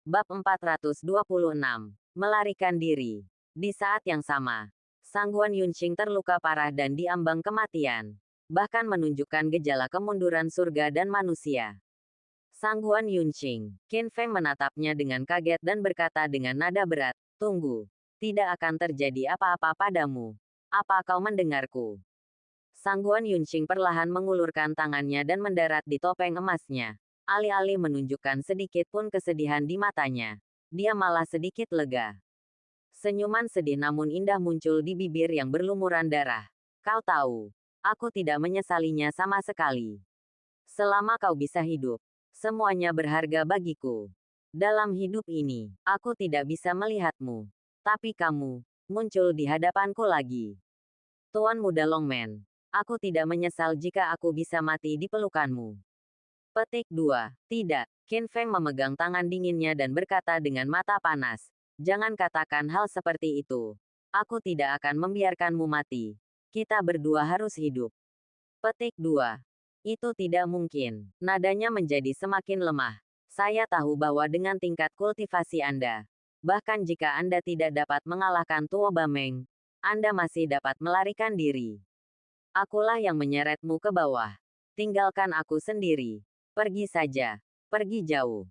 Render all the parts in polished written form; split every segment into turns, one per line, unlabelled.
Bab 426. Melarikan diri. Di saat yang sama, Sangguan Yunqing terluka parah dan diambang kematian. Bahkan menunjukkan gejala kemunduran surga dan manusia. Sangguan Yunqing. Qin Feng menatapnya dengan kaget dan berkata dengan nada berat, "Tunggu. Tidak akan terjadi apa-apa padamu. Apa kau mendengarku?" Sangguan Yunqing perlahan mengulurkan tangannya dan mendarat di topeng emasnya. Alih-alih menunjukkan sedikit pun kesedihan di matanya, dia malah sedikit lega. Senyuman sedih namun indah muncul di bibir yang berlumuran darah. "Kau tahu, aku tidak menyesalinya sama sekali. Selama kau bisa hidup, semuanya berharga bagiku. Dalam hidup ini, aku tidak bisa melihatmu. Tapi kamu, muncul di hadapanku lagi. Tuan Muda Longmen, aku tidak menyesal jika aku bisa mati di pelukanmu." Petik 2. Tidak. Qin Feng memegang tangan dinginnya dan berkata dengan mata panas, "Jangan katakan hal seperti itu. Aku tidak akan membiarkanmu mati. Kita berdua harus hidup." Petik 2. Itu tidak mungkin. Nadanya menjadi semakin lemah. "Saya tahu bahwa dengan tingkat kultivasi Anda, bahkan jika Anda tidak dapat mengalahkan Tuo Bameng, Anda masih dapat melarikan diri. Akulah yang menyeretmu ke bawah. Tinggalkan aku sendiri. Pergi saja. Pergi jauh."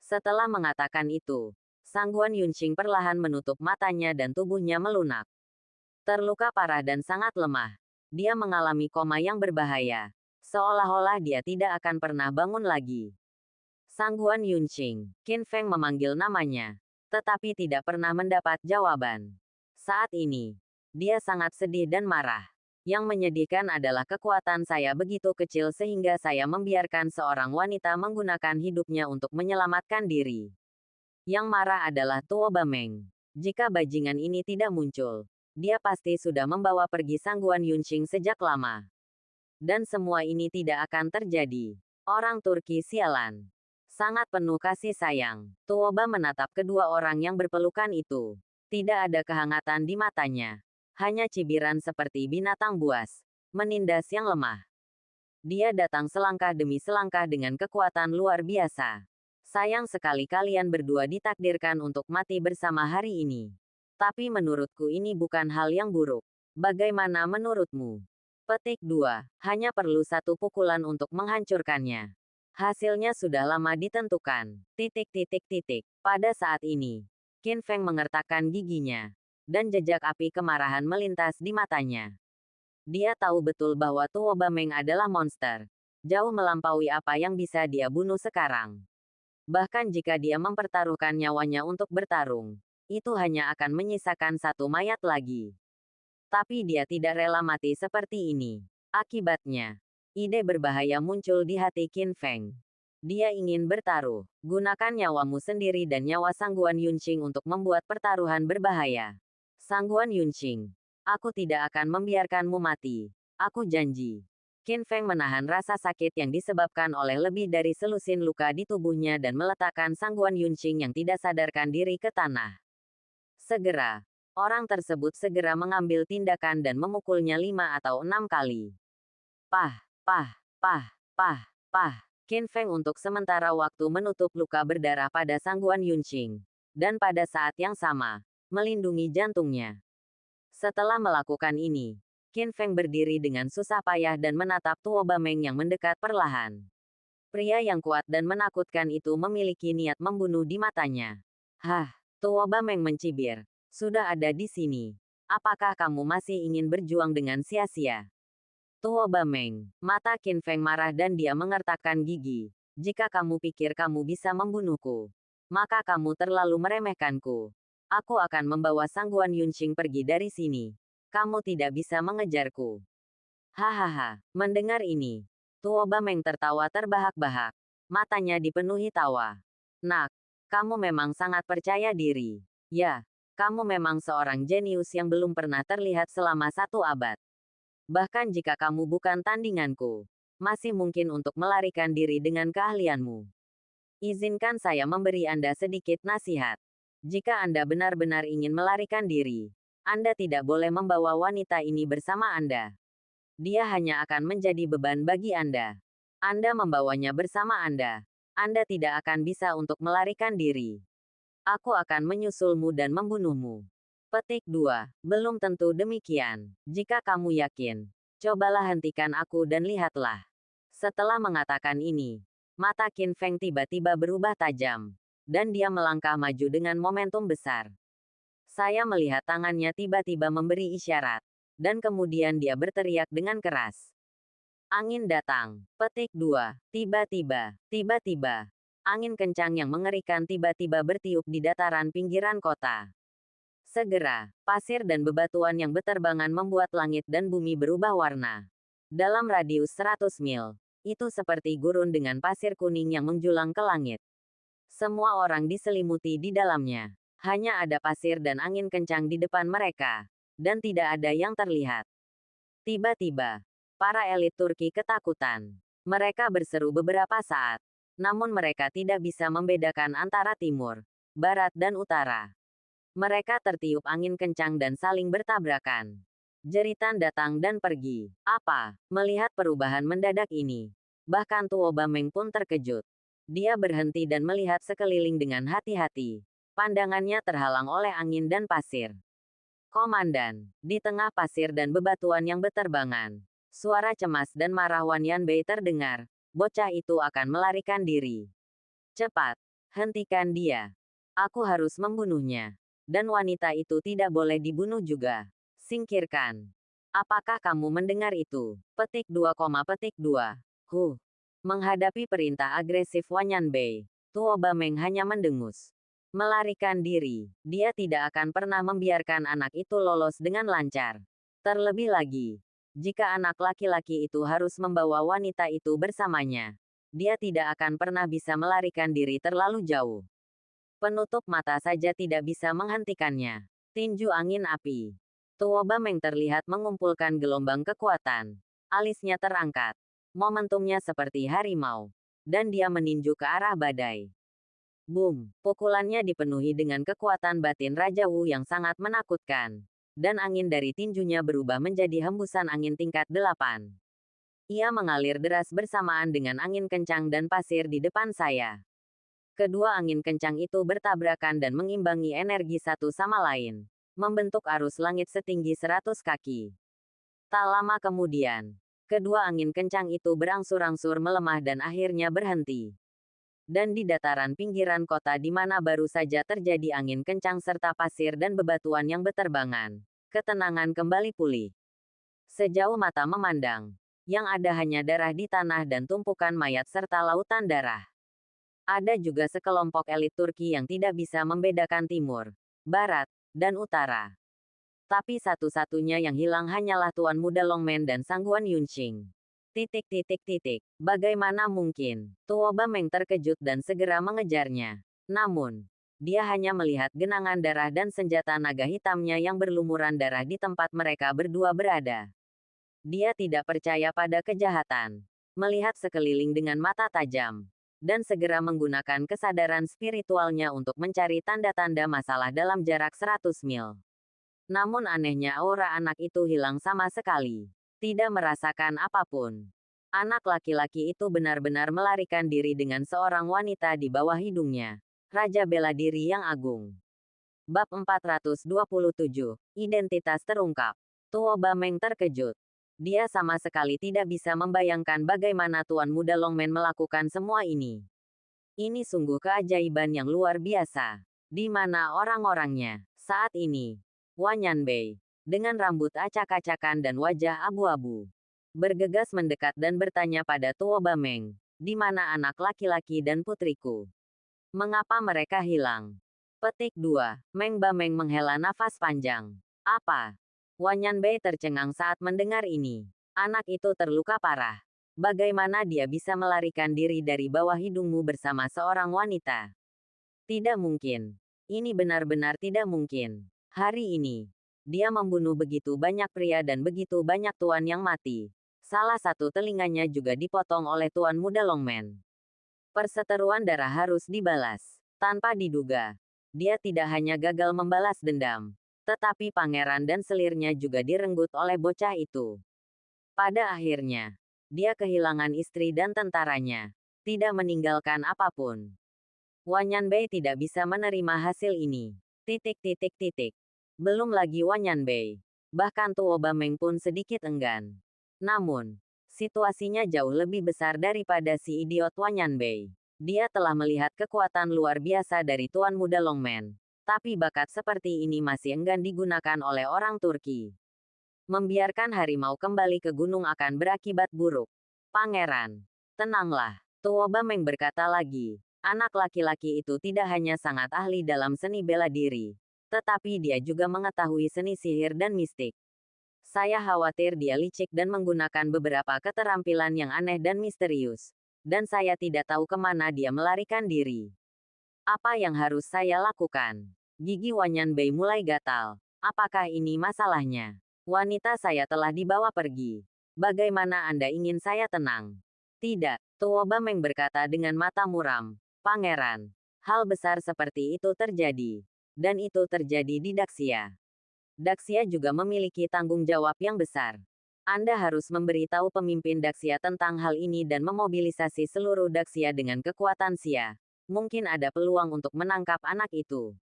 Setelah mengatakan itu, Sangguan Yunqing perlahan menutup matanya dan tubuhnya melunak. Terluka parah dan sangat lemah. Dia mengalami koma yang berbahaya. Seolah-olah dia tidak akan pernah bangun lagi. Sangguan Yunqing. Qin Feng memanggil namanya, tetapi tidak pernah mendapat jawaban. Saat ini, dia sangat sedih dan marah. Yang menyedihkan adalah kekuatan saya begitu kecil sehingga saya membiarkan seorang wanita menggunakan hidupnya untuk menyelamatkan diri. Yang marah adalah Tuo Bameng. Jika bajingan ini tidak muncul, dia pasti sudah membawa pergi Sangguan Yunqing sejak lama. Dan semua ini tidak akan terjadi. Orang Turki sialan. Sangat penuh kasih sayang, Tuo Ba menatap kedua orang yang berpelukan itu. Tidak ada kehangatan di matanya. Hanya cibiran seperti binatang buas, menindas yang lemah. Dia datang selangkah demi selangkah dengan kekuatan luar biasa. Sayang sekali kalian berdua ditakdirkan untuk mati bersama hari ini. Tapi menurutku ini bukan hal yang buruk. Bagaimana menurutmu? Petik 2. Hanya perlu satu pukulan untuk menghancurkannya. Hasilnya sudah lama ditentukan. Pada saat ini, Qin Feng mengertakkan giginya, dan jejak api kemarahan melintas di matanya. Dia tahu betul bahwa Tuo Bameng adalah monster. Jauh melampaui apa yang bisa dia bunuh sekarang. Bahkan jika dia mempertaruhkan nyawanya untuk bertarung, itu hanya akan menyisakan satu mayat lagi. Tapi dia tidak rela mati seperti ini. Akibatnya, ide berbahaya muncul di hati Qin Feng. Dia ingin bertaruh. Gunakan nyawamu sendiri dan nyawa Sangguan Yunqing untuk membuat pertaruhan berbahaya. Sangguan Yunqing, aku tidak akan membiarkanmu mati. Aku janji. Qin Feng menahan rasa sakit yang disebabkan oleh lebih dari selusin luka di tubuhnya dan meletakkan Sangguan Yunqing yang tidak sadarkan diri ke tanah. Segera, orang tersebut segera mengambil tindakan dan memukulnya 5 atau 6 kali. Pah, pah, pah, pah, pah. Qin Feng untuk sementara waktu menutup luka berdarah pada Sangguan Yunqing. Dan pada saat yang sama, melindungi jantungnya. Setelah melakukan ini, Qin Feng berdiri dengan susah payah dan menatap Tuo Bameng yang mendekat perlahan. Pria yang kuat dan menakutkan itu memiliki niat membunuh di matanya. "Hah," Tuo Bameng mencibir. "Sudah ada di sini. Apakah kamu masih ingin berjuang dengan sia-sia?" Tuo Bameng. Mata Qin Feng marah dan dia mengertakkan gigi. "Jika kamu pikir kamu bisa membunuhku, maka kamu terlalu meremehkanku. Aku akan membawa Sangguan Yunqing pergi dari sini. Kamu tidak bisa mengejarku." Hahaha. Mendengar ini, Tuo Bameng tertawa terbahak-bahak. Matanya dipenuhi tawa. "Nak, kamu memang sangat percaya diri. Ya, kamu memang seorang jenius yang belum pernah terlihat selama 1 abad. Bahkan jika kamu bukan tandinganku, masih mungkin untuk melarikan diri dengan keahlianmu. Izinkan saya memberi Anda sedikit nasihat. Jika Anda benar-benar ingin melarikan diri, Anda tidak boleh membawa wanita ini bersama Anda. Dia hanya akan menjadi beban bagi Anda. Anda membawanya bersama Anda, Anda tidak akan bisa untuk melarikan diri. Aku akan menyusulmu dan membunuhmu. Petik 2. Belum tentu demikian. Jika kamu yakin, cobalah hentikan aku dan lihatlah. Setelah mengatakan ini, mata Qin Feng tiba-tiba berubah tajam, dan dia melangkah maju dengan momentum besar. Saya melihat tangannya tiba-tiba memberi isyarat, dan kemudian dia berteriak dengan keras. Angin datang. Petik 2. Tiba-tiba. Angin kencang yang mengerikan tiba-tiba bertiup di dataran pinggiran kota. Segera, pasir dan bebatuan yang beterbangan membuat langit dan bumi berubah warna. Dalam radius 100 mil, itu seperti gurun dengan pasir kuning yang menjulang ke langit. Semua orang diselimuti di dalamnya. Hanya ada pasir dan angin kencang di depan mereka, dan tidak ada yang terlihat. Tiba-tiba, para elit Turki ketakutan. Mereka berseru beberapa saat, namun mereka tidak bisa membedakan antara timur, barat dan utara. Mereka tertiup angin kencang dan saling bertabrakan. Jeritan datang dan pergi. Apa? Melihat perubahan mendadak ini, bahkan Tuo Bameng pun terkejut. Dia berhenti dan melihat sekeliling dengan hati-hati. Pandangannya terhalang oleh angin dan pasir. Komandan, di tengah pasir dan bebatuan yang beterbangan, suara cemas dan marah Wan Yanbei terdengar. Bocah itu akan melarikan diri. Cepat, hentikan dia. Aku harus membunuhnya. Dan wanita itu tidak boleh dibunuh juga. Singkirkan. Apakah kamu mendengar itu? Petik 2, petik 2. Menghadapi perintah agresif Wan Yanbei, Tuo Bameng hanya mendengus. Melarikan diri, dia tidak akan pernah membiarkan anak itu lolos dengan lancar. Terlebih lagi, jika anak laki-laki itu harus membawa wanita itu bersamanya, dia tidak akan pernah bisa melarikan diri terlalu jauh. Penutup mata saja tidak bisa menghentikannya. Tinju angin api. Tuo Bameng terlihat mengumpulkan gelombang kekuatan. Alisnya terangkat. Momentumnya seperti harimau. Dan dia meninju ke arah badai. Boom! Pukulannya dipenuhi dengan kekuatan batin Raja Wu yang sangat menakutkan. Dan angin dari tinjunya berubah menjadi hembusan angin tingkat 8. Ia mengalir deras bersamaan dengan angin kencang dan pasir di depan saya. Kedua angin kencang itu bertabrakan dan mengimbangi energi satu sama lain, membentuk arus langit setinggi 100 kaki. Tak lama kemudian, kedua angin kencang itu berangsur-angsur melemah dan akhirnya berhenti. Dan di dataran pinggiran kota di mana baru saja terjadi angin kencang serta pasir dan bebatuan yang beterbangan, ketenangan kembali pulih. Sejauh mata memandang, yang ada hanya darah di tanah dan tumpukan mayat serta lautan darah. Ada juga sekelompok elit Turki yang tidak bisa membedakan timur, barat, dan utara. Tapi satu-satunya yang hilang hanyalah Tuan Muda Longmen dan Sangguan Yunqing. Bagaimana mungkin? Tuo Bameng terkejut dan segera mengejarnya. Namun, dia hanya melihat genangan darah dan senjata naga hitamnya yang berlumuran darah di tempat mereka berdua berada. Dia tidak percaya pada kejahatan. Melihat sekeliling dengan mata tajam. Dan segera menggunakan kesadaran spiritualnya untuk mencari tanda-tanda masalah dalam jarak 100 mil. Namun anehnya aura anak itu hilang sama sekali. Tidak merasakan apapun. Anak laki-laki itu benar-benar melarikan diri dengan seorang wanita di bawah hidungnya. Raja bela diri yang agung. Bab 427. Identitas terungkap. Tuo Bameng terkejut. Dia sama sekali tidak bisa membayangkan bagaimana Tuan Muda Longmen melakukan semua ini. Ini sungguh keajaiban yang luar biasa. Di mana orang-orangnya? Saat ini, Wan Yanbei, dengan rambut acak-acakan dan wajah abu-abu, bergegas mendekat dan bertanya pada Tuo Bameng, di mana anak laki-laki dan putriku? Mengapa mereka hilang? Petik 2. Meng Bameng menghela nafas panjang. Apa? Wan Yanbei tercengang saat mendengar ini. Anak itu terluka parah. Bagaimana dia bisa melarikan diri dari bawah hidungmu bersama seorang wanita? Tidak mungkin. Ini benar-benar tidak mungkin. Hari ini, dia membunuh begitu banyak pria dan begitu banyak tuan yang mati. Salah satu telinganya juga dipotong oleh Tuan Muda Longmen. Perseteruan darah harus dibalas. Tanpa diduga, dia tidak hanya gagal membalas dendam, tetapi pangeran dan selirnya juga direnggut oleh bocah itu. Pada akhirnya, dia kehilangan istri dan tentaranya. tidak meninggalkan apapun. Wanyanbei tidak bisa menerima hasil ini. Belum lagi Wanyanbei. Bahkan Tuo Bameng pun sedikit enggan. Namun, situasinya jauh lebih besar daripada si idiot Wanyanbei. Dia telah melihat kekuatan luar biasa dari Tuan Muda Longmen. Tapi bakat seperti ini masih enggan digunakan oleh orang Turki. Membiarkan harimau kembali ke gunung akan berakibat buruk. Pangeran, tenanglah. Tuo Bameng berkata lagi. Anak laki-laki itu tidak hanya sangat ahli dalam seni bela diri, tetapi dia juga mengetahui seni sihir dan mistik. Saya khawatir dia licik dan menggunakan beberapa keterampilan yang aneh dan misterius. Dan saya tidak tahu kemana dia melarikan diri. Apa yang harus saya lakukan? Gigi Wanyanbei mulai gatal. Apakah ini masalahnya? Wanita saya telah dibawa pergi. Bagaimana Anda ingin saya tenang? Tidak, Tuo Bameng berkata dengan mata muram. Pangeran, hal besar seperti itu terjadi. Dan itu terjadi di Daxia. Daxia juga memiliki tanggung jawab yang besar. Anda harus memberitahu pemimpin Daxia tentang hal ini dan memobilisasi seluruh Daxia dengan kekuatan Xia. Mungkin ada peluang untuk menangkap anak itu.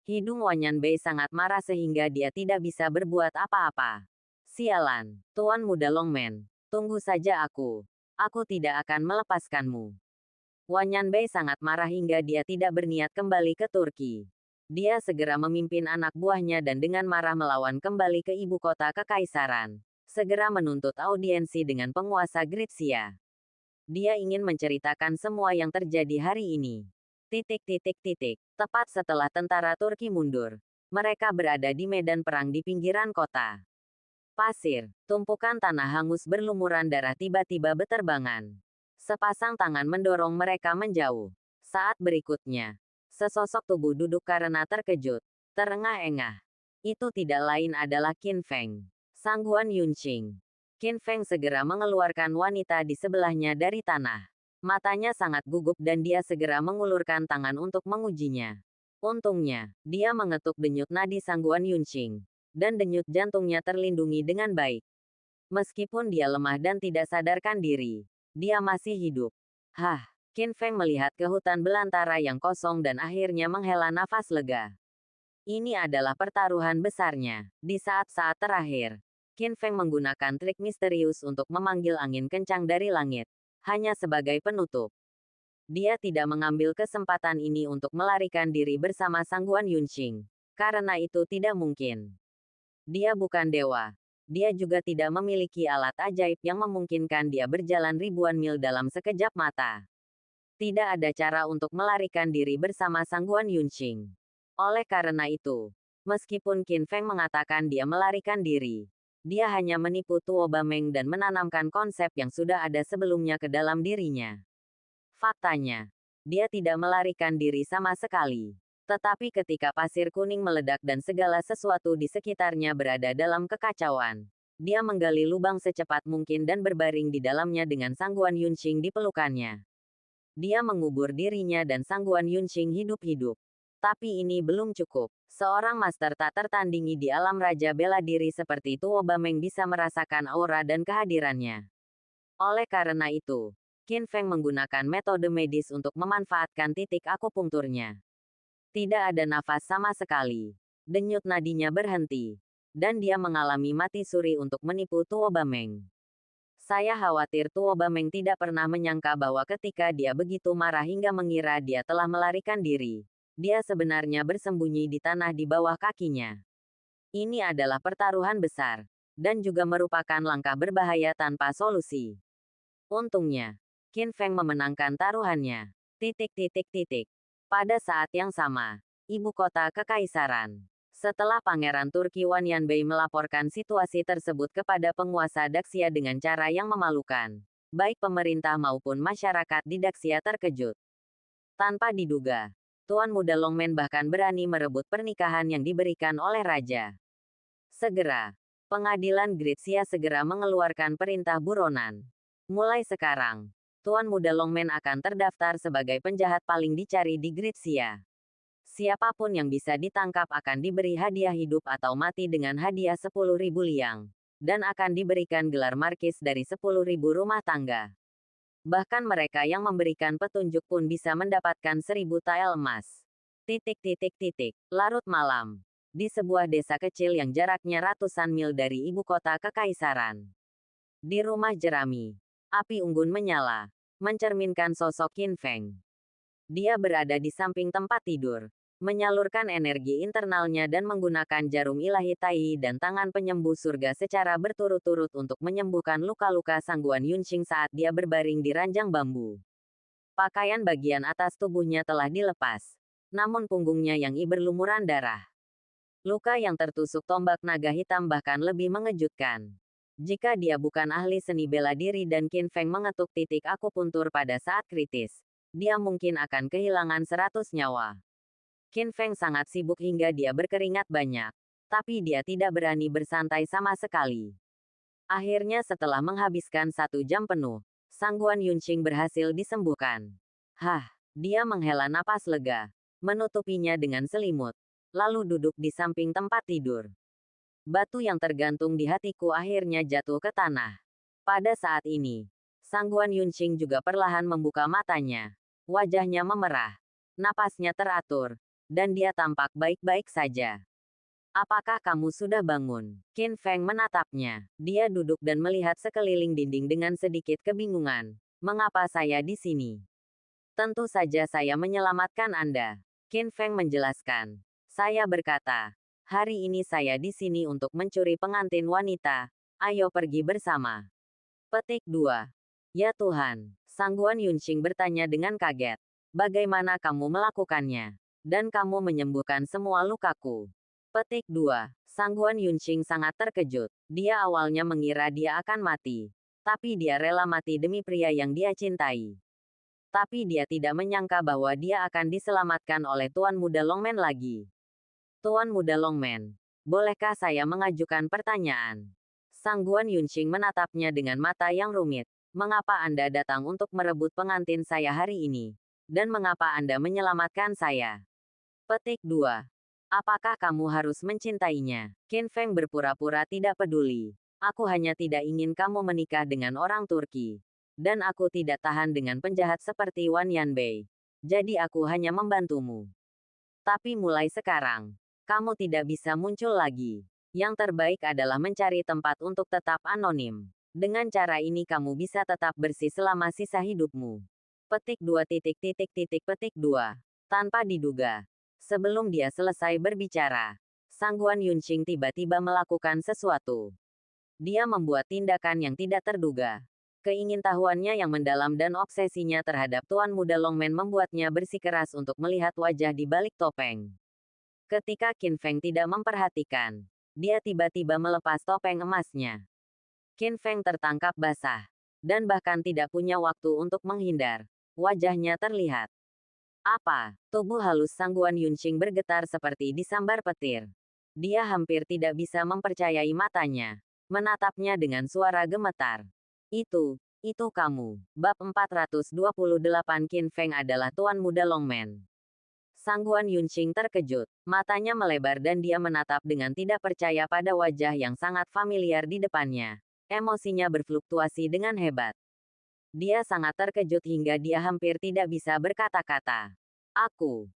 Hidung Wanyanbei sangat marah sehingga dia tidak bisa berbuat apa-apa. Sialan, Tuan Muda Longmen, tunggu saja aku. Aku tidak akan melepaskanmu. Wanyanbei sangat marah hingga dia tidak berniat kembali ke Turki. Dia segera memimpin anak buahnya dan dengan marah melawan kembali ke ibu kota kekaisaran. Segera menuntut audiensi dengan penguasa Gritsia. Dia ingin menceritakan semua yang terjadi hari ini. Tepat setelah tentara Turki mundur. Mereka berada di medan perang di pinggiran kota. Pasir, tumpukan tanah hangus berlumuran darah tiba-tiba beterbangan. Sepasang tangan mendorong mereka menjauh. Saat berikutnya, sesosok tubuh duduk karena terkejut, terengah-engah. Itu tidak lain adalah Qin Feng, Sangguan Yunqing. Qin Feng segera mengeluarkan wanita di sebelahnya dari tanah. Matanya sangat gugup dan dia segera mengulurkan tangan untuk mengujinya. Untungnya, dia mengetuk denyut nadi Sangguan Yunqing, dan denyut jantungnya terlindungi dengan baik. Meskipun dia lemah dan tidak sadarkan diri, dia masih hidup. Qin Feng melihat ke hutan belantara yang kosong dan akhirnya menghela nafas lega. Ini adalah pertaruhan besarnya. Di saat-saat terakhir, Qin Feng menggunakan trik misterius untuk memanggil angin kencang dari langit, hanya sebagai penutup. Dia tidak mengambil kesempatan ini untuk melarikan diri bersama Sangguan Yunqing, karena itu tidak mungkin. Dia bukan dewa. Dia juga tidak memiliki alat ajaib yang memungkinkan dia berjalan ribuan mil dalam sekejap mata. Tidak ada cara untuk melarikan diri bersama Sangguan Yunqing. Oleh karena itu, meskipun Qin Feng mengatakan dia melarikan diri, dia hanya menipu Tuo Bameng dan menanamkan konsep yang sudah ada sebelumnya ke dalam dirinya. Faktanya, dia tidak melarikan diri sama sekali. Tetapi ketika pasir kuning meledak dan segala sesuatu di sekitarnya berada dalam kekacauan, dia menggali lubang secepat mungkin dan berbaring di dalamnya dengan Sangguan Yunqing di pelukannya. Dia mengubur dirinya dan Sangguan Yunqing hidup-hidup. Tapi ini belum cukup. Seorang master tak tertandingi di alam raja bela diri seperti Tuo Bameng bisa merasakan aura dan kehadirannya. Oleh karena itu, Qin Feng menggunakan metode medis untuk memanfaatkan titik akupunkturnya. Tidak ada nafas sama sekali. Denyut nadinya berhenti. Dan dia mengalami mati suri untuk menipu Tuo Bameng. Saya khawatir Tuo Bameng tidak pernah menyangka bahwa ketika dia begitu marah hingga mengira dia telah melarikan diri, dia sebenarnya bersembunyi di tanah di bawah kakinya. Ini adalah pertaruhan besar, dan juga merupakan langkah berbahaya tanpa solusi. Untungnya, Qin Feng memenangkan taruhannya. Pada saat yang sama, ibu kota kekaisaran. Setelah Pangeran Turki Wanyanbei melaporkan situasi tersebut kepada penguasa Daxia dengan cara yang memalukan, baik pemerintah maupun masyarakat di Daxia terkejut. Tanpa diduga, Tuan Muda Longmen bahkan berani merebut pernikahan yang diberikan oleh raja. Segera, pengadilan Gritsia segera mengeluarkan perintah buronan. Mulai sekarang, Tuan Muda Longmen akan terdaftar sebagai penjahat paling dicari di Gritsia. Siapapun yang bisa ditangkap akan diberi hadiah hidup atau mati dengan hadiah 10.000 liang, dan akan diberikan gelar markis dari 10.000 rumah tangga. Bahkan mereka yang memberikan petunjuk pun bisa mendapatkan 1000 tael emas. Larut malam. Di sebuah desa kecil yang jaraknya ratusan mil dari ibu kota kekaisaran. Di rumah jerami, api unggun menyala, mencerminkan sosok Qin Feng. Dia berada di samping tempat tidur, menyalurkan energi internalnya dan menggunakan jarum ilahi Tai dan tangan penyembuh surga secara berturut-turut untuk menyembuhkan luka-luka Sangguan Yunqing saat dia berbaring di ranjang bambu. Pakaian bagian atas tubuhnya telah dilepas, namun punggungnya yang berlumuran darah. Luka yang tertusuk tombak naga hitam bahkan lebih mengejutkan. Jika dia bukan ahli seni bela diri dan Qin Feng mengetuk titik akupuntur pada saat kritis, dia mungkin akan kehilangan 100 nyawa. Qin Feng sangat sibuk hingga dia berkeringat banyak, tapi dia tidak berani bersantai sama sekali. Akhirnya setelah menghabiskan 1 jam penuh, Sangguan Yunqing berhasil disembuhkan. Dia menghela napas lega, menutupinya dengan selimut, lalu duduk di samping tempat tidur. Batu yang tergantung di hatiku akhirnya jatuh ke tanah. Pada saat ini, Sangguan Yunqing juga perlahan membuka matanya. Wajahnya memerah, napasnya teratur, dan dia tampak baik-baik saja. Apakah kamu sudah bangun? Qin Feng menatapnya. Dia duduk dan melihat sekeliling dinding dengan sedikit kebingungan. Mengapa saya di sini? Tentu saja saya menyelamatkan Anda. Qin Feng menjelaskan. Saya berkata, hari ini saya di sini untuk mencuri pengantin wanita. Ayo pergi bersama. Petik 2. Ya Tuhan, Sangguan Yunqing bertanya dengan kaget. Bagaimana kamu melakukannya? Dan kamu menyembuhkan semua lukaku. Petik 2. Sangguan Yunqing sangat terkejut. Dia awalnya mengira dia akan mati. Tapi dia rela mati demi pria yang dia cintai. Tapi dia tidak menyangka bahwa dia akan diselamatkan oleh Tuan Muda Longmen lagi. Tuan Muda Longmen, bolehkah saya mengajukan pertanyaan? Sangguan Yunqing menatapnya dengan mata yang rumit. Mengapa Anda datang untuk merebut pengantin saya hari ini? Dan mengapa Anda menyelamatkan saya? Petik 2. Apakah kamu harus mencintainya? Qin Feng berpura-pura tidak peduli. Aku hanya tidak ingin kamu menikah dengan orang Turki. Dan aku tidak tahan dengan penjahat seperti Wan Yanbei. Jadi aku hanya membantumu. Tapi mulai sekarang, kamu tidak bisa muncul lagi. Yang terbaik adalah mencari tempat untuk tetap anonim. Dengan cara ini kamu bisa tetap bersih selama sisa hidupmu. Petik 2. Petik 2. Tanpa diduga. Sebelum dia selesai berbicara, Sangguan Yunqing tiba-tiba melakukan sesuatu. Dia membuat tindakan yang tidak terduga. Keingintahuannya yang mendalam dan obsesinya terhadap Tuan Muda Longmen membuatnya bersikeras untuk melihat wajah di balik topeng. Ketika Qin Feng tidak memperhatikan, dia tiba-tiba melepas topeng emasnya. Qin Feng tertangkap basah, dan bahkan tidak punya waktu untuk menghindar. Wajahnya terlihat. Apa? Tubuh halus Sangguan Yunqing bergetar seperti disambar petir. Dia hampir tidak bisa mempercayai matanya. Menatapnya dengan suara gemetar. Itu kamu. Bab 428 Qin Feng adalah Tuan Muda Longmen. Sangguan Yunqing terkejut. Matanya melebar dan dia menatap dengan tidak percaya pada wajah yang sangat familiar di depannya. Emosinya berfluktuasi dengan hebat. Dia sangat terkejut hingga dia hampir tidak bisa berkata-kata.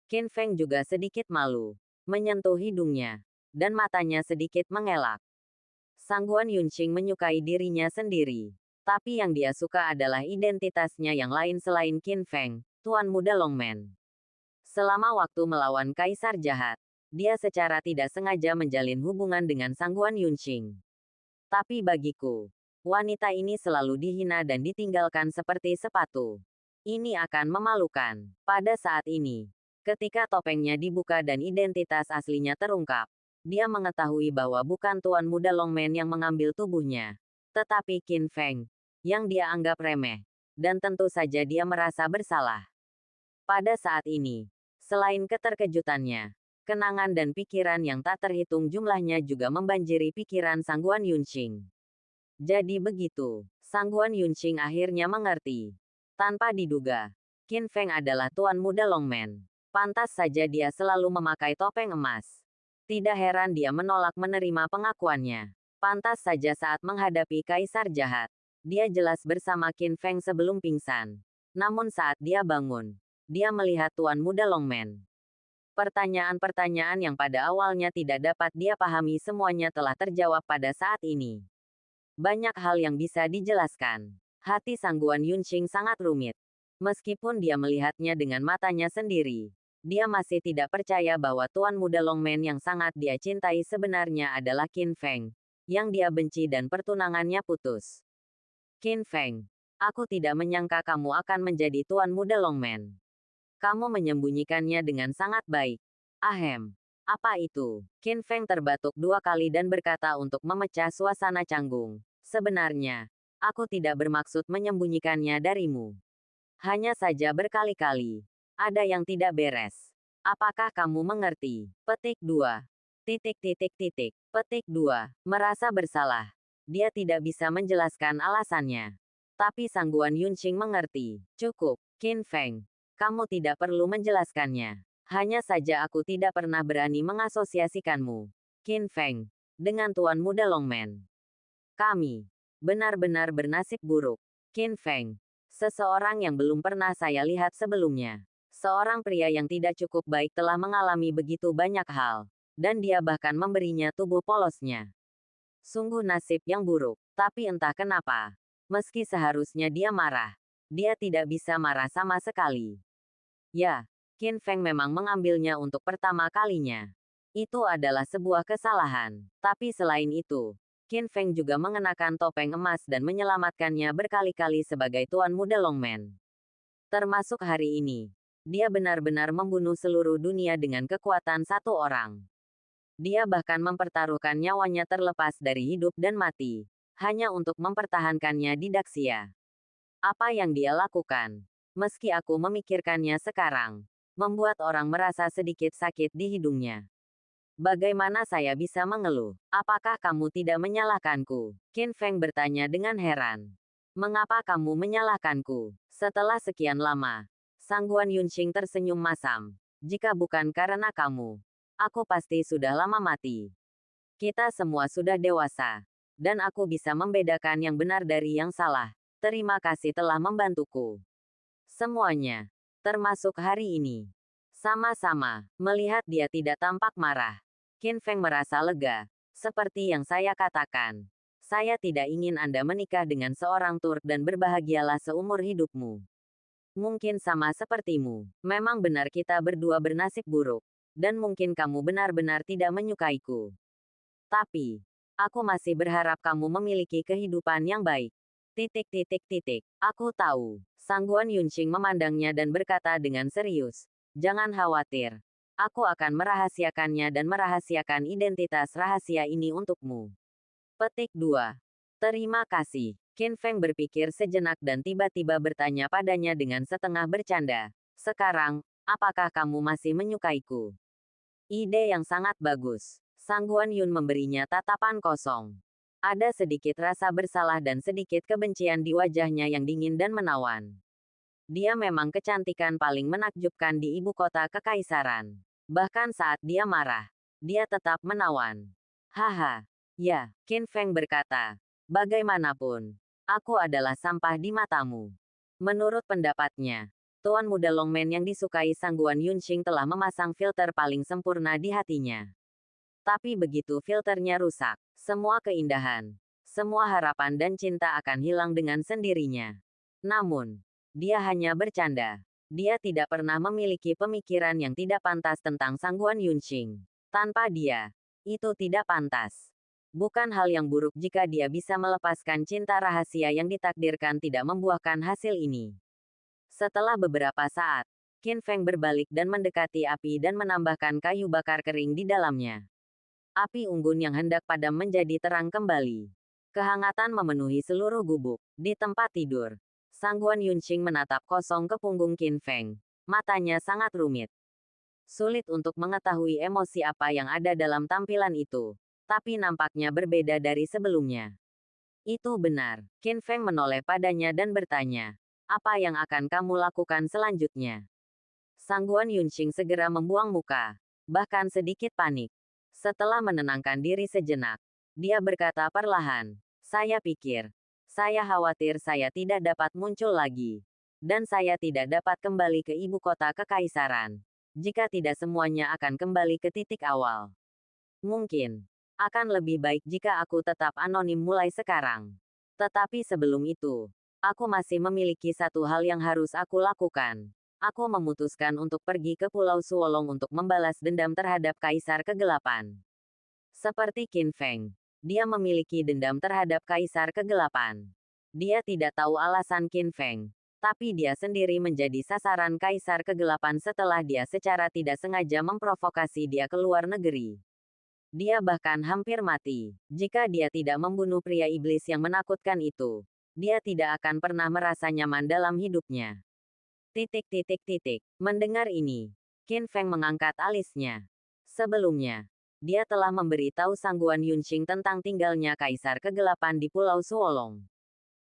Qin Feng juga sedikit malu. Menyentuh hidungnya. Dan matanya sedikit mengelak. Sangguan Yunqing menyukai dirinya sendiri. Tapi yang dia suka adalah identitasnya yang lain selain Qin Feng, Tuan Muda Longmen. Selama waktu melawan Kaisar Jahat, dia secara tidak sengaja menjalin hubungan dengan Sangguan Yunqing. Tapi bagiku, wanita ini selalu dihina dan ditinggalkan seperti sepatu. Ini akan memalukan. Pada saat ini, ketika topengnya dibuka dan identitas aslinya terungkap, dia mengetahui bahwa bukan Tuan Muda Longmen yang mengambil tubuhnya, tetapi Qin Feng, yang dia anggap remeh. Dan tentu saja dia merasa bersalah. Pada saat ini, selain keterkejutannya, kenangan dan pikiran yang tak terhitung jumlahnya juga membanjiri pikiran Sangguan Yunqing. Jadi begitu, Sangguan Yunqing akhirnya mengerti. Tanpa diduga, Qin Feng adalah Tuan Muda Longmen. Pantas saja dia selalu memakai topeng emas. Tidak heran dia menolak menerima pengakuannya. Pantas saja saat menghadapi Kaisar Jahat, Dia jelas bersama Qin Feng sebelum pingsan. Namun saat dia bangun, dia melihat Tuan Muda Longman. Pertanyaan-pertanyaan yang pada awalnya tidak dapat dia pahami semuanya telah terjawab pada saat ini. Banyak hal yang bisa dijelaskan. Hati Sangguan Yunqing sangat rumit. Meskipun dia melihatnya dengan matanya sendiri, dia masih tidak percaya bahwa Tuan Muda Longman yang sangat dia cintai sebenarnya adalah Qin Feng, yang dia benci dan pertunangannya putus. Qin Feng, aku tidak menyangka kamu akan menjadi Tuan Muda Longman. Kamu menyembunyikannya dengan sangat baik. Ahem. Apa itu? Qin Feng terbatuk 2 kali dan berkata untuk memecah suasana canggung. Sebenarnya, aku tidak bermaksud menyembunyikannya darimu. Hanya saja berkali-kali. Ada yang tidak beres. Apakah kamu mengerti? Petik 2. Petik 2. Merasa bersalah. Dia tidak bisa menjelaskan alasannya. Tapi Sangguan Yunqing mengerti. Cukup, Qin Feng. Kamu tidak perlu menjelaskannya. Hanya saja aku tidak pernah berani mengasosiasikanmu, Qin Feng, dengan Tuan Muda Longman. Kami benar-benar bernasib buruk. Qin Feng, seseorang yang belum pernah saya lihat sebelumnya. Seorang pria yang tidak cukup baik telah mengalami begitu banyak hal, dan dia bahkan memberinya tubuh polosnya. Sungguh nasib yang buruk, tapi entah kenapa. Meski seharusnya dia marah, dia tidak bisa marah sama sekali. Ya, Qin Feng memang mengambilnya untuk pertama kalinya. Itu adalah sebuah kesalahan. Tapi selain itu, Qin Feng juga mengenakan topeng emas dan menyelamatkannya berkali-kali sebagai Tuan Muda Longman. Termasuk hari ini. Dia benar-benar membunuh seluruh dunia dengan kekuatan satu orang. Dia bahkan mempertaruhkan nyawanya terlepas dari hidup dan mati, hanya untuk mempertahankannya di Daxia. Apa yang dia lakukan, meski aku memikirkannya sekarang, membuat orang merasa sedikit sakit di hidungnya. Bagaimana saya bisa mengeluh? Apakah kamu tidak menyalahkanku? Qin Feng bertanya dengan heran. Mengapa kamu menyalahkanku? Setelah sekian lama, Sangguan Yunqing tersenyum masam. Jika bukan karena kamu, aku pasti sudah lama mati. Kita semua sudah dewasa, dan aku bisa membedakan yang benar dari yang salah. Terima kasih telah membantuku. Semuanya, termasuk hari ini. Sama-sama, melihat dia tidak tampak marah. Qin Feng merasa lega. Seperti yang saya katakan, saya tidak ingin Anda menikah dengan seorang Turk dan berbahagialah seumur hidupmu. Mungkin sama sepertimu, memang benar kita berdua bernasib buruk, dan mungkin kamu benar-benar tidak menyukaiku. Tapi, aku masih berharap kamu memiliki kehidupan yang baik. Aku tahu. Sangguan Yunqing memandangnya dan berkata dengan serius, jangan khawatir. Aku akan merahasiakannya dan merahasiakan identitas rahasia ini untukmu. Petik 2. Terima kasih. Qin Feng berpikir sejenak dan tiba-tiba bertanya padanya dengan setengah bercanda. Sekarang, apakah kamu masih menyukaiku? Ide yang sangat bagus. Sangguan Yun memberinya tatapan kosong. Ada sedikit rasa bersalah dan sedikit kebencian di wajahnya yang dingin dan menawan. Dia memang kecantikan paling menakjubkan di ibu kota kekaisaran. Bahkan saat dia marah, dia tetap menawan. Haha, ya, Qin Feng berkata. Bagaimanapun, aku adalah sampah di matamu. Menurut pendapatnya, Tuan Muda Longman yang disukai Sangguan Yunqing telah memasang filter paling sempurna di hatinya. Tapi begitu filternya rusak, semua keindahan, semua harapan dan cinta akan hilang dengan sendirinya. Namun, dia hanya bercanda. Dia tidak pernah memiliki pemikiran yang tidak pantas tentang Sangguan Yunqing. Tanpa dia, itu tidak pantas. Bukan hal yang buruk jika dia bisa melepaskan cinta rahasia yang ditakdirkan tidak membuahkan hasil ini. Setelah beberapa saat, Qin Feng berbalik dan mendekati api dan menambahkan kayu bakar kering di dalamnya. Api unggun yang hendak padam menjadi terang kembali. Kehangatan memenuhi seluruh gubuk. Di tempat tidur, Sangguan Yunqing menatap kosong ke punggung Qin Feng. Matanya sangat rumit. Sulit untuk mengetahui emosi apa yang ada dalam tampilan itu. Tapi nampaknya berbeda dari sebelumnya. Itu benar. Qin Feng menoleh padanya dan bertanya, apa yang akan kamu lakukan selanjutnya? Sangguan Yunqing segera membuang muka, bahkan sedikit panik. Setelah menenangkan diri sejenak, dia berkata perlahan, saya pikir, Saya khawatir saya tidak dapat muncul lagi. Dan saya tidak dapat kembali ke ibu kota kekaisaran. Jika tidak semuanya akan kembali ke titik awal. Mungkin akan lebih baik jika aku tetap anonim mulai sekarang. Tetapi sebelum itu, aku masih memiliki satu hal yang harus aku lakukan. Aku memutuskan untuk pergi ke Pulau Suolong untuk membalas dendam terhadap Kaisar Kegelapan. Seperti Qin Feng, dia memiliki dendam terhadap Kaisar Kegelapan. Dia tidak tahu alasan Qin Feng, tapi dia sendiri menjadi sasaran Kaisar Kegelapan setelah dia secara tidak sengaja memprovokasi dia ke luar negeri. Dia bahkan hampir mati. Jika dia tidak membunuh pria iblis yang menakutkan itu, dia tidak akan pernah merasa nyaman dalam hidupnya. Mendengar ini, Qin Feng mengangkat alisnya. Sebelumnya, dia telah memberitahu Sangguan Yunqing tentang tinggalnya Kaisar Kegelapan di Pulau Suolong.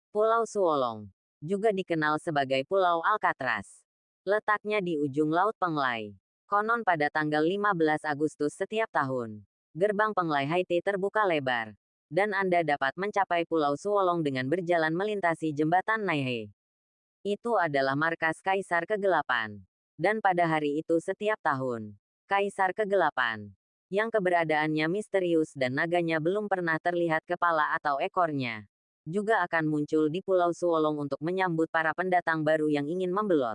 Pulau Suolong juga dikenal sebagai Pulau Alcatraz. Letaknya di ujung Laut Penglai. Konon pada tanggal 15 Agustus setiap tahun, gerbang Penglai Haiti terbuka lebar, dan Anda dapat mencapai Pulau Suolong dengan berjalan melintasi jembatan Naihe. Itu adalah markas Kaisar Kegelapan. Dan pada hari itu setiap tahun, Kaisar Kegelapan, yang keberadaannya misterius dan naganya belum pernah terlihat kepala atau ekornya, juga akan muncul di Pulau Suolong untuk menyambut para pendatang baru yang ingin membelot.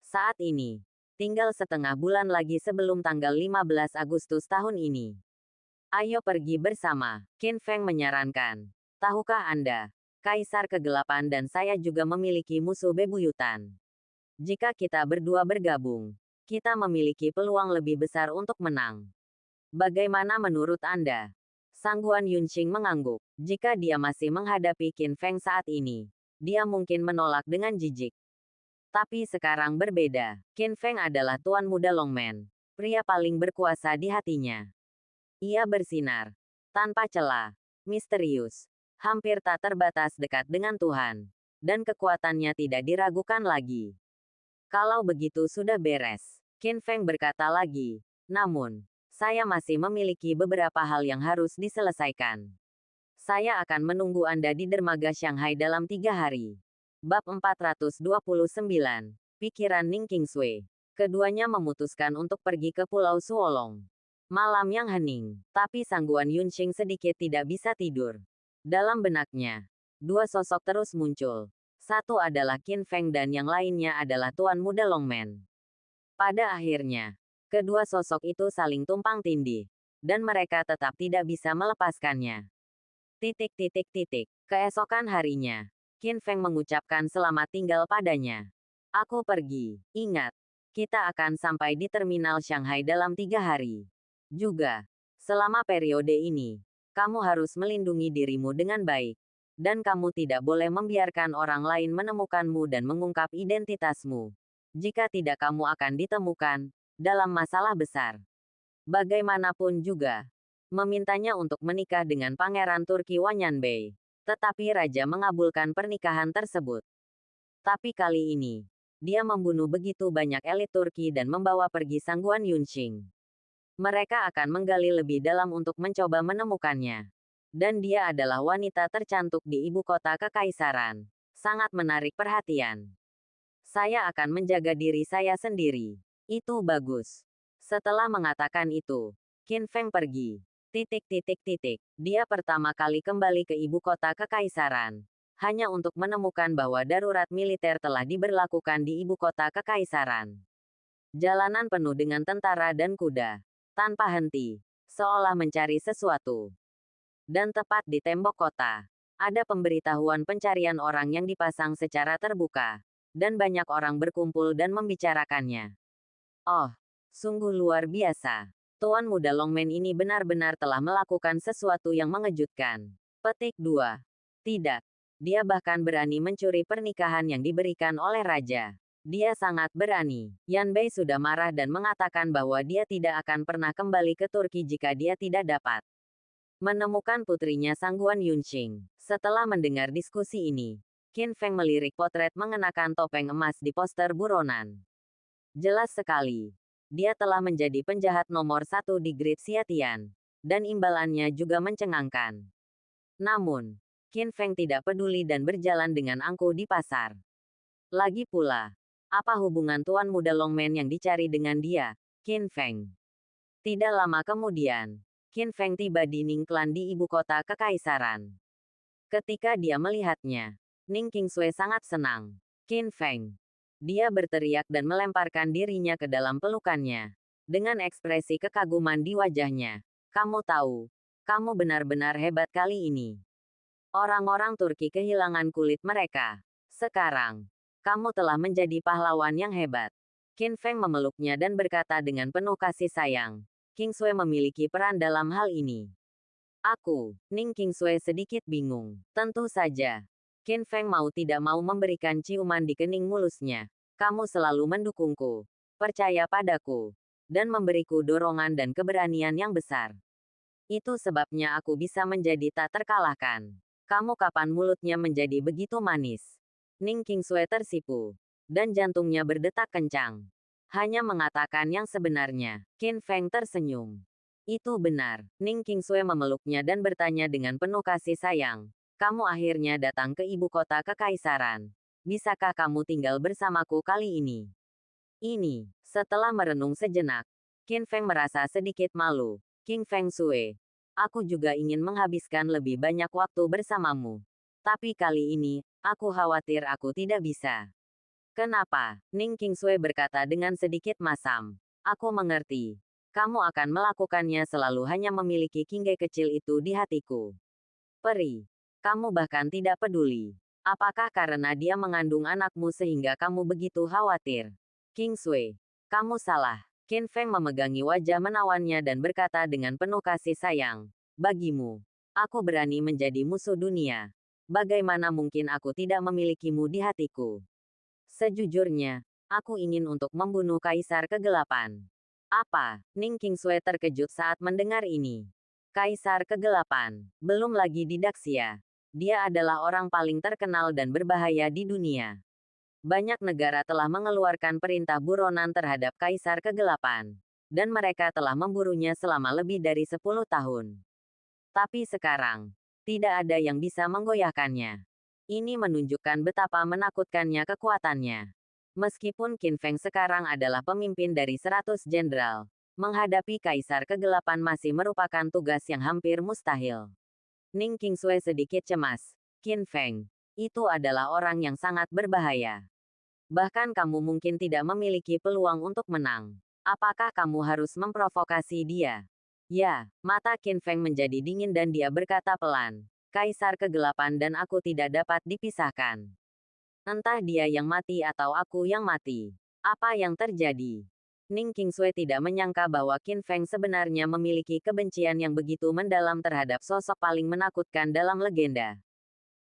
Saat ini, tinggal setengah bulan lagi sebelum tanggal 15 Agustus tahun ini. Ayo pergi bersama, Qin Feng menyarankan. Tahukah Anda, Kaisar Kegelapan dan saya juga memiliki musuh bebuyutan. Jika kita berdua bergabung, kita memiliki peluang lebih besar untuk menang. Bagaimana menurut Anda? Sangguan Yunqing mengangguk. Jika dia masih menghadapi Qin Feng saat ini, dia mungkin menolak dengan jijik. Tapi sekarang berbeda. Qin Feng adalah tuan muda Longmen, pria paling berkuasa di hatinya. Ia bersinar, tanpa celah, misterius, hampir tak terbatas dekat dengan Tuhan, dan kekuatannya tidak diragukan lagi. Kalau begitu sudah beres, Qin Feng berkata lagi. Namun, saya masih memiliki beberapa hal yang harus diselesaikan. Saya akan menunggu Anda di dermaga Shanghai dalam 3 hari. Bab 429. Pikiran Ning Qingsui. Keduanya memutuskan untuk pergi ke Pulau Suolong. Malam yang hening, tapi Sangguan Yunqing sedikit tidak bisa tidur. Dalam benaknya, dua sosok terus muncul. Satu adalah Qin Feng dan yang lainnya adalah Tuan Muda Longmen. Pada akhirnya, kedua sosok itu saling tumpang tindih, dan mereka tetap tidak bisa melepaskannya. Keesokan harinya, Qin Feng mengucapkan selamat tinggal padanya. Aku pergi. Ingat, kita akan sampai di terminal Shanghai dalam 3 hari. Juga, selama periode ini, kamu harus melindungi dirimu dengan baik. Dan kamu tidak boleh membiarkan orang lain menemukanmu dan mengungkap identitasmu. Jika tidak kamu akan ditemukan dalam masalah besar. Bagaimanapun juga, memintanya untuk menikah dengan Pangeran Turki Wanyanbei. Tetapi Raja mengabulkan pernikahan tersebut. Tapi kali ini, dia membunuh begitu banyak elit Turki dan membawa pergi Sangguan Yunqing. Mereka akan menggali lebih dalam untuk mencoba menemukannya. Dan dia adalah wanita tercantik di ibu kota kekaisaran. Sangat menarik perhatian. Saya akan menjaga diri saya sendiri. Itu bagus. Setelah mengatakan itu, Qin Feng pergi. Dia pertama kali kembali ke ibu kota kekaisaran. Hanya untuk menemukan bahwa darurat militer telah diberlakukan di ibu kota kekaisaran. Jalanan penuh dengan tentara dan kuda. Tanpa henti. Seolah mencari sesuatu. Dan tepat di tembok kota, ada pemberitahuan pencarian orang yang dipasang secara terbuka. Dan banyak orang berkumpul dan membicarakannya. Oh, sungguh luar biasa. Tuan Muda Longmen ini benar-benar telah melakukan sesuatu yang mengejutkan. Petik 2. Tidak. Dia bahkan berani mencuri pernikahan yang diberikan oleh raja. Dia sangat berani. Yan Bei sudah marah dan mengatakan bahwa dia tidak akan pernah kembali ke Turki jika dia tidak dapat menemukan putrinya Sangguan Yunqing. Setelah mendengar diskusi ini, Qin Feng melirik potret mengenakan topeng emas di poster buronan. Jelas sekali. Dia telah menjadi penjahat nomor 1 di Great Xiatian. Dan imbalannya juga mencengangkan. Namun, Qin Feng tidak peduli dan berjalan dengan angkuh di pasar. Lagi pula, apa hubungan tuan muda Longmen yang dicari dengan dia, Qin Feng? Tidak lama kemudian, Qin Feng tiba di Ningklan di ibu kota kekaisaran. Ketika dia melihatnya, Ning Qingsui sangat senang. Qin Feng. Dia berteriak dan melemparkan dirinya ke dalam pelukannya. Dengan ekspresi kekaguman di wajahnya. Kamu tahu, kamu benar-benar hebat kali ini. Orang-orang Turki kehilangan kulit mereka. Sekarang, kamu telah menjadi pahlawan yang hebat. Qin Feng memeluknya dan berkata dengan penuh kasih sayang. Qingsui memiliki peran dalam hal ini. Aku, Ning Qingsui sedikit bingung. Tentu saja. Qin Feng mau tidak mau memberikan ciuman di kening mulusnya. Kamu selalu mendukungku, percaya padaku, dan memberiku dorongan dan keberanian yang besar. Itu sebabnya aku bisa menjadi tak terkalahkan. Kamu kapan mulutnya menjadi begitu manis? Ning Qingsui tersipu, dan jantungnya berdetak kencang. Hanya mengatakan yang sebenarnya. Qin Feng tersenyum. Itu benar. Ning Qingsui memeluknya dan bertanya dengan penuh kasih sayang. Kamu akhirnya datang ke ibu kota kekaisaran. Bisakah kamu tinggal bersamaku kali ini? Ini, setelah merenung sejenak, Qin Feng merasa sedikit malu. Qin Feng Sui, aku juga ingin menghabiskan lebih banyak waktu bersamamu. Tapi kali ini, aku khawatir aku tidak bisa. Kenapa? Ning Qingsui berkata dengan sedikit masam. Aku mengerti. Kamu akan melakukannya selalu hanya memiliki Qingge kecil itu di hatiku. Peri, kamu bahkan tidak peduli. Apakah karena dia mengandung anakmu sehingga kamu begitu khawatir? Qingsui, kamu salah. Qin Feng memegangi wajah menawannya dan berkata dengan penuh kasih sayang. Bagimu, aku berani menjadi musuh dunia. Bagaimana mungkin aku tidak memilikimu di hatiku? Sejujurnya, aku ingin untuk membunuh Kaisar Kegelapan. Apa? Ning Qingsui terkejut saat mendengar ini. Kaisar Kegelapan, belum lagi di Daxia. Dia adalah orang paling terkenal dan berbahaya di dunia. Banyak negara telah mengeluarkan perintah buronan terhadap Kaisar Kegelapan. Dan mereka telah memburunya selama lebih dari 10 tahun. Tapi sekarang, tidak ada yang bisa menggoyahkannya. Ini menunjukkan betapa menakutkannya kekuatannya. Meskipun Qin Feng sekarang adalah pemimpin dari 100 jenderal, menghadapi Kaisar Kegelapan masih merupakan tugas yang hampir mustahil. Ning Qingsui sedikit cemas. Qin Feng, itu adalah orang yang sangat berbahaya. Bahkan kamu mungkin tidak memiliki peluang untuk menang. Apakah kamu harus memprovokasi dia? Ya, mata Qin Feng menjadi dingin dan dia berkata pelan. Kaisar Kegelapan dan aku tidak dapat dipisahkan. Entah dia yang mati atau aku yang mati. Apa yang terjadi? Ning Qingsui tidak menyangka bahwa Qin Feng sebenarnya memiliki kebencian yang begitu mendalam terhadap sosok paling menakutkan dalam legenda.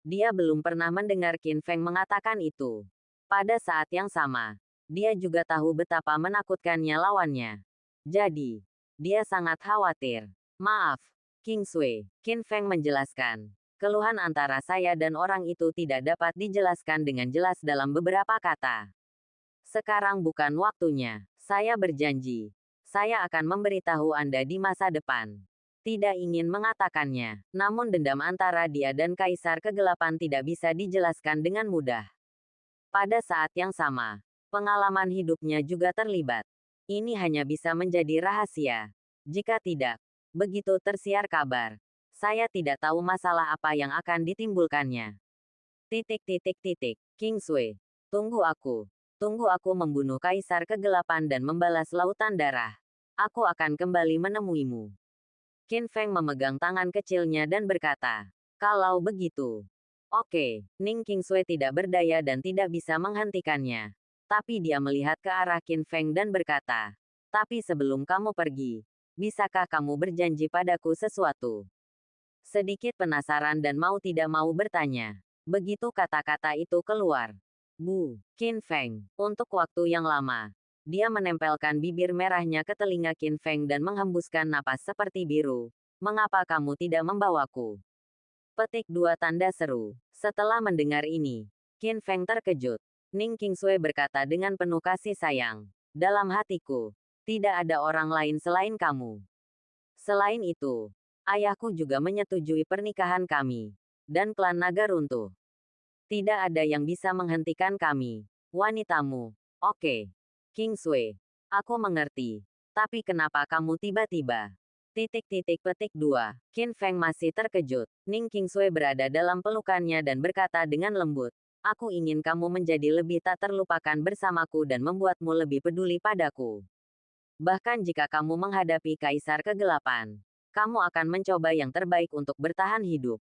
Dia belum pernah mendengar Qin Feng mengatakan itu. Pada saat yang sama, dia juga tahu betapa menakutkannya lawannya. Jadi, dia sangat khawatir. Maaf, Qingsui, Qin Feng menjelaskan. Keluhan antara saya dan orang itu tidak dapat dijelaskan dengan jelas dalam beberapa kata. Sekarang bukan waktunya. Saya berjanji. Saya akan memberitahu Anda di masa depan. Tidak ingin mengatakannya, namun dendam antara dia dan Kaisar Kegelapan tidak bisa dijelaskan dengan mudah. Pada saat yang sama, pengalaman hidupnya juga terlibat. Ini hanya bisa menjadi rahasia. Jika tidak, begitu tersiar kabar, saya tidak tahu masalah apa yang akan ditimbulkannya. Qingsui, tunggu aku. Tunggu aku membunuh Kaisar Kegelapan dan membalas lautan darah. Aku akan kembali menemuimu. Qin Feng memegang tangan kecilnya dan berkata, kalau begitu. Oke, Ning Qingsui tidak berdaya dan tidak bisa menghentikannya. Tapi dia melihat ke arah Qin Feng dan berkata, tapi sebelum kamu pergi, bisakah kamu berjanji padaku sesuatu? Sedikit penasaran dan mau tidak mau bertanya. Begitu kata-kata itu keluar. Bu, Qin Feng, untuk waktu yang lama. Dia menempelkan bibir merahnya ke telinga Qin Feng dan menghembuskan napas seperti biru. Mengapa kamu tidak membawaku? Petik 2 tanda seru. Setelah mendengar ini, Qin Feng terkejut. Ning Qingsui berkata dengan penuh kasih sayang. Dalam hatiku, tidak ada orang lain selain kamu. Selain itu, ayahku juga menyetujui pernikahan kami. dan klan naga runtuh. Tidak ada yang bisa menghentikan kami. Wanitamu. Oke. Kingsway. Aku mengerti. Tapi kenapa kamu tiba-tiba? Petik 2. Qin Feng masih terkejut. Ning Kingsway berada dalam pelukannya dan berkata dengan lembut. Aku ingin kamu menjadi lebih tak terlupakan bersamaku dan membuatmu lebih peduli padaku. Bahkan jika kamu menghadapi Kaisar Kegelapan, kamu akan mencoba yang terbaik untuk bertahan hidup.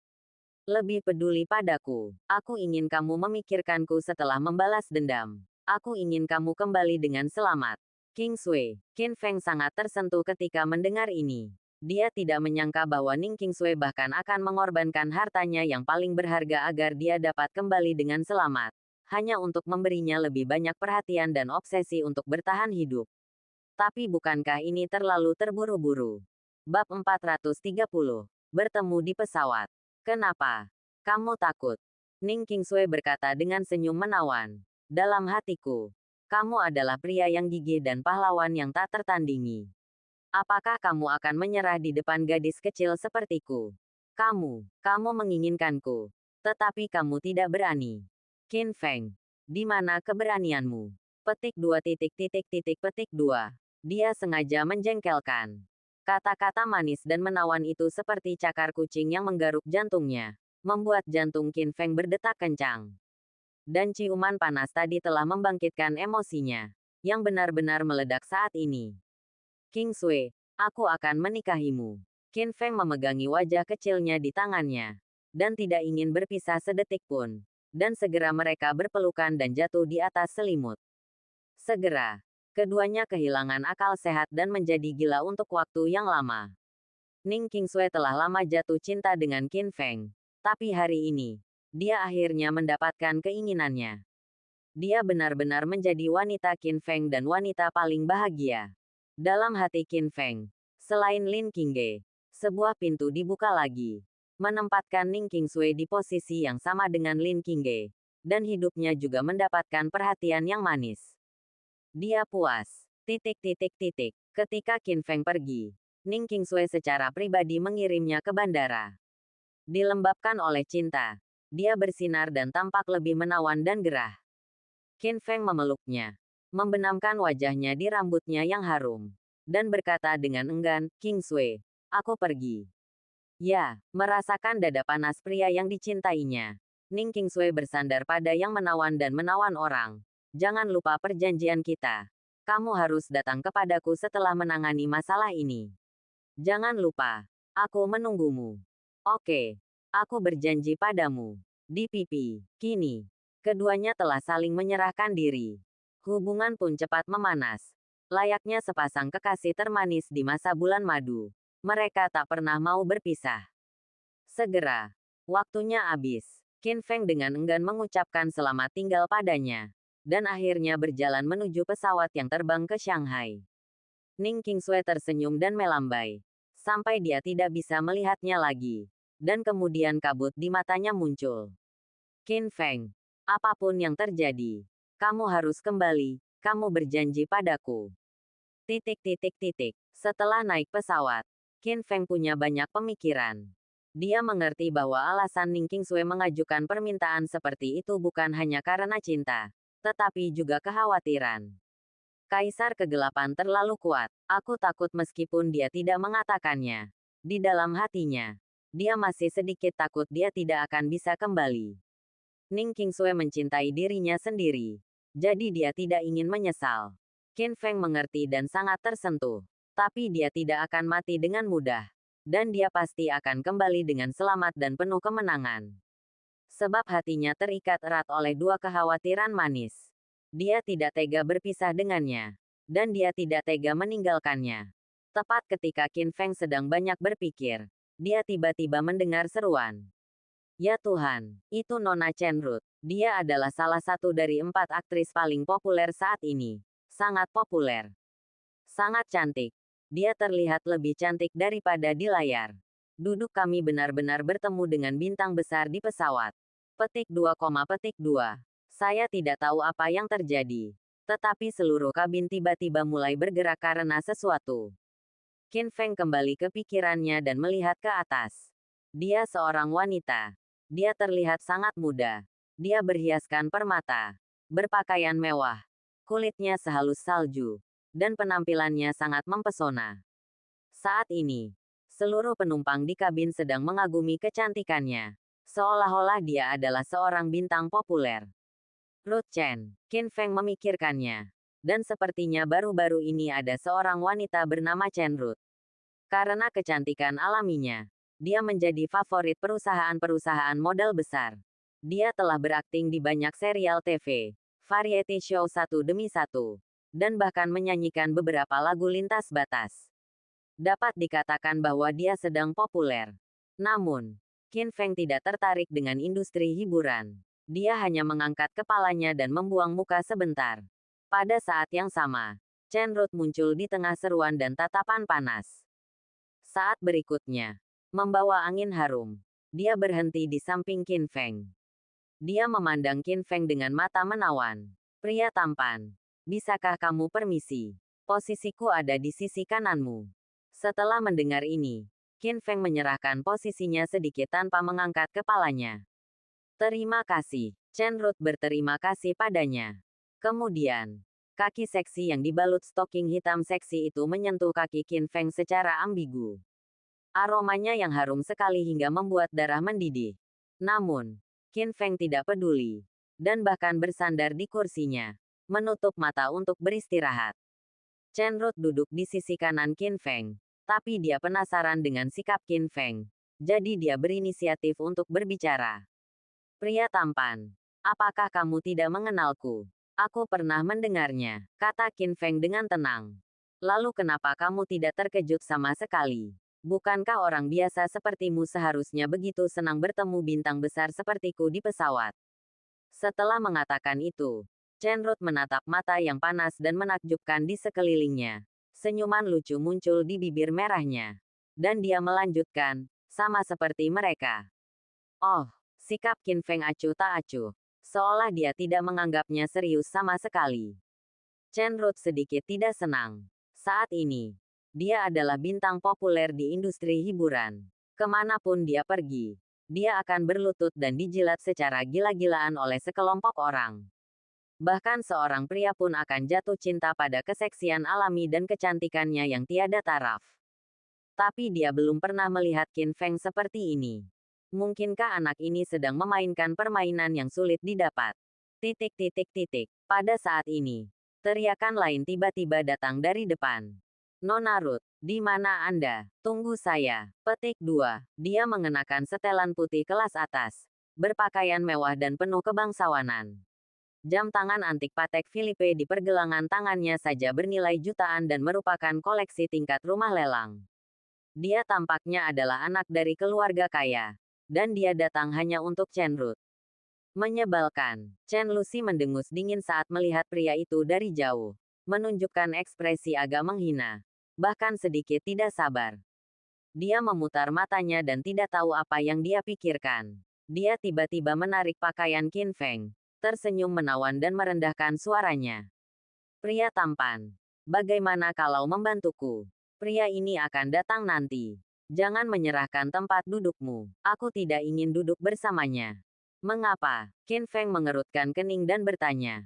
Lebih peduli padaku. Aku ingin kamu memikirkanku setelah membalas dendam. Aku ingin kamu kembali dengan selamat. Kingsway. Qin Feng sangat tersentuh ketika mendengar ini. Dia tidak menyangka bahwa Ning Kingsway bahkan akan mengorbankan hartanya yang paling berharga agar dia dapat kembali dengan selamat. Hanya untuk memberinya lebih banyak perhatian dan obsesi untuk bertahan hidup. Tapi bukankah ini terlalu terburu-buru? Bab 430. Bertemu di pesawat. Kenapa? Kamu takut? Ning Kingsway berkata dengan senyum menawan. Dalam hatiku, kamu adalah pria yang gigih dan pahlawan yang tak tertandingi. Apakah kamu akan menyerah di depan gadis kecil sepertiku? Kamu menginginkanku. Tetapi kamu tidak berani. Qin Feng. Di mana keberanianmu? Petik 2. Dia sengaja menjengkelkan. Kata-kata manis dan menawan itu seperti cakar kucing yang menggaruk jantungnya, membuat jantung Qin Feng berdetak kencang. Dan ciuman panas tadi telah membangkitkan emosinya, yang benar-benar meledak saat ini. Kingsway, aku akan menikahimu. Qin Feng memegangi wajah kecilnya di tangannya, dan tidak ingin berpisah sedetik pun. Dan segera mereka berpelukan dan jatuh di atas selimut. Segera. Keduanya kehilangan akal sehat dan menjadi gila untuk waktu yang lama. Ning Kingsway telah lama jatuh cinta dengan Qin Feng. Tapi hari ini, dia akhirnya mendapatkan keinginannya. Dia benar-benar menjadi wanita Qin Feng dan wanita paling bahagia. Dalam hati Qin Feng, selain Lin Qingge, sebuah pintu dibuka lagi. Menempatkan Ning Kingsway di posisi yang sama dengan Lin Qingge. Dan hidupnya juga mendapatkan perhatian yang manis. Dia puas. Ketika Qin Feng pergi, Ning Kingsway secara pribadi mengirimnya ke bandara. Dilembabkan oleh cinta, dia bersinar dan tampak lebih menawan dan gerah. Qin Feng memeluknya, membenamkan wajahnya di rambutnya yang harum, dan berkata dengan enggan, Kingsway, aku pergi. Ya, merasakan dada panas pria yang dicintainya. Ning Kingsway bersandar pada yang menawan dan menawan orang. Jangan lupa perjanjian kita. Kamu harus datang kepadaku setelah menangani masalah ini. Jangan lupa. Aku menunggumu. Oke. Aku berjanji padamu. Di pipi. Kini, keduanya telah saling menyerahkan diri. Hubungan pun cepat memanas. Layaknya sepasang kekasih termanis di masa bulan madu. Mereka tak pernah mau berpisah. Segera. Waktunya habis. Qin Feng dengan enggan mengucapkan selamat tinggal padanya. Dan akhirnya berjalan menuju pesawat yang terbang ke Shanghai. Ning Kingsway tersenyum dan melambai. Sampai dia tidak bisa melihatnya lagi. Dan kemudian kabut di matanya muncul. Qin Feng, apapun yang terjadi, kamu harus kembali, kamu berjanji padaku. Setelah naik pesawat, Qin Feng punya banyak pemikiran. Dia mengerti bahwa alasan Ning Kingsway mengajukan permintaan seperti itu bukan hanya karena cinta, tetapi juga kekhawatiran. Kaisar Kegelapan terlalu kuat. Aku takut meskipun dia tidak mengatakannya. Di dalam hatinya, dia masih sedikit takut dia tidak akan bisa kembali. Ning Kingsway mencintai dirinya sendiri. Jadi dia tidak ingin menyesal. Qin Feng mengerti dan sangat tersentuh. Tapi dia tidak akan mati dengan mudah. Dan dia pasti akan kembali dengan selamat dan penuh kemenangan. Sebab hatinya terikat erat oleh dua kekhawatiran manis. Dia tidak tega berpisah dengannya. Dan dia tidak tega meninggalkannya. Tepat ketika Qin Feng sedang banyak berpikir, dia tiba-tiba mendengar seruan. Ya Tuhan, itu Nona Chenrut. Dia adalah salah satu dari 4 aktris paling populer saat ini. Sangat populer. Sangat cantik. Dia terlihat lebih cantik daripada di layar. Duduk kami benar-benar bertemu dengan bintang besar di pesawat. Petik 2, Saya tidak tahu apa yang terjadi. Tetapi seluruh kabin tiba-tiba mulai bergerak karena sesuatu. Qin Feng kembali ke pikirannya dan melihat ke atas. Dia seorang wanita. Dia terlihat sangat muda. Dia berhiaskan permata, berpakaian mewah, kulitnya sehalus salju, dan penampilannya sangat mempesona. Saat ini, seluruh penumpang di kabin sedang mengagumi kecantikannya, seolah-olah dia adalah seorang bintang populer. Ruth Chen, Qin Feng memikirkannya. Dan sepertinya baru-baru ini ada seorang wanita bernama Chen Ruth. Karena kecantikan alaminya, dia menjadi favorit perusahaan-perusahaan modal besar. Dia telah berakting di banyak serial TV, variety show satu demi satu, dan bahkan menyanyikan beberapa lagu lintas batas. Dapat dikatakan bahwa dia sedang populer. Namun, Qin Feng tidak tertarik dengan industri hiburan. Dia hanya mengangkat kepalanya dan membuang muka sebentar. Pada saat yang sama, Chen Ruth muncul di tengah seruan dan tatapan panas. Saat berikutnya, membawa angin harum, dia berhenti di samping Qin Feng. Dia memandang Qin Feng dengan mata menawan. Pria tampan, bisakah kamu permisi? Posisiku ada di sisi kananmu. Setelah mendengar ini, Qin Feng menyerahkan posisinya sedikit tanpa mengangkat kepalanya. Terima kasih. Chen Ruth berterima kasih padanya. Kemudian, kaki seksi yang dibalut stoking hitam seksi itu menyentuh kaki Qin Feng secara ambigu. Aromanya yang harum sekali hingga membuat darah mendidih. Namun, Qin Feng tidak peduli, dan bahkan bersandar di kursinya, menutup mata untuk beristirahat. Chen Ruth duduk di sisi kanan Qin Feng, tapi dia penasaran dengan sikap Qin Feng, jadi dia berinisiatif untuk berbicara. Pria tampan, apakah kamu tidak mengenalku? Aku pernah mendengarnya, kata Qin Feng dengan tenang. Lalu kenapa kamu tidak terkejut sama sekali? Bukankah orang biasa sepertimu seharusnya begitu senang bertemu bintang besar sepertiku di pesawat? Setelah mengatakan itu, Chen Ruth menatap mata yang panas dan menakjubkan di sekelilingnya. Senyuman lucu muncul di bibir merahnya. Dan dia melanjutkan, sama seperti mereka. Oh, sikap Qin Feng acuh tak acuh. Seolah dia tidak menganggapnya serius sama sekali. Chen Ruth sedikit tidak senang. Saat ini, dia adalah bintang populer di industri hiburan. Kemanapun dia pergi, dia akan berlutut dan dijilat secara gila-gilaan oleh sekelompok orang. Bahkan seorang pria pun akan jatuh cinta pada keseksian alami dan kecantikannya yang tiada taraf. Tapi dia belum pernah melihat Qin Feng seperti ini. Mungkinkah anak ini sedang memainkan permainan yang sulit didapat? Pada saat ini, teriakan lain tiba-tiba datang dari depan. Nona Ruth, di mana Anda? Tunggu saya. Petik 2. Dia mengenakan setelan putih kelas atas, berpakaian mewah dan penuh kebangsawanan. Jam tangan antik Patek Philippe di pergelangan tangannya saja bernilai jutaan dan merupakan koleksi tingkat rumah lelang. Dia tampaknya adalah anak dari keluarga kaya. Dan dia datang hanya untuk Chen Ruth. Menyebalkan. Chen Lucy mendengus dingin saat melihat pria itu dari jauh. Menunjukkan ekspresi agak menghina. Bahkan sedikit tidak sabar. Dia memutar matanya dan tidak tahu apa yang dia pikirkan. Dia tiba-tiba menarik pakaian Qin Feng. Tersenyum menawan dan merendahkan suaranya. Pria tampan. Bagaimana kalau membantuku? Pria ini akan datang nanti. Jangan menyerahkan tempat dudukmu. Aku tidak ingin duduk bersamanya. Mengapa? Qin Feng mengerutkan kening dan bertanya.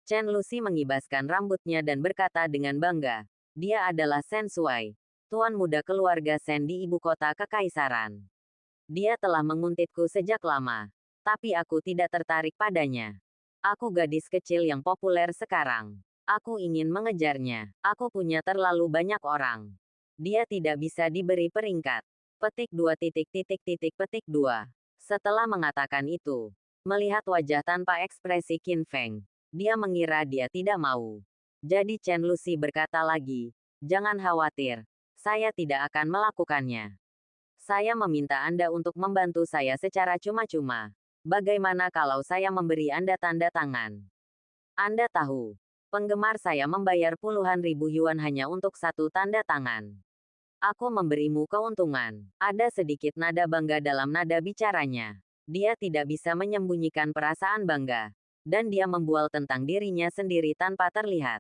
Chen Lucy mengibaskan rambutnya dan berkata dengan bangga. Dia adalah Shen Shuai, tuan muda keluarga Shen di ibu kota kekaisaran. Dia telah menguntitku sejak lama. Tapi aku tidak tertarik padanya. Aku gadis kecil yang populer sekarang. Aku ingin mengejarnya. Aku punya terlalu banyak orang. Dia tidak bisa diberi peringkat. Petik 2. Petik 2. Setelah mengatakan itu, melihat wajah tanpa ekspresi Qin Feng, dia mengira dia tidak mau. Jadi Chen Lucy berkata lagi, jangan khawatir, saya tidak akan melakukannya. Saya meminta Anda untuk membantu saya secara cuma-cuma. Bagaimana kalau saya memberi Anda tanda tangan? Anda tahu, penggemar saya membayar puluhan ribu yuan hanya untuk satu tanda tangan. Aku memberimu keuntungan. Ada sedikit nada bangga dalam nada bicaranya. Dia tidak bisa menyembunyikan perasaan bangga. Dan dia membual tentang dirinya sendiri tanpa terlihat.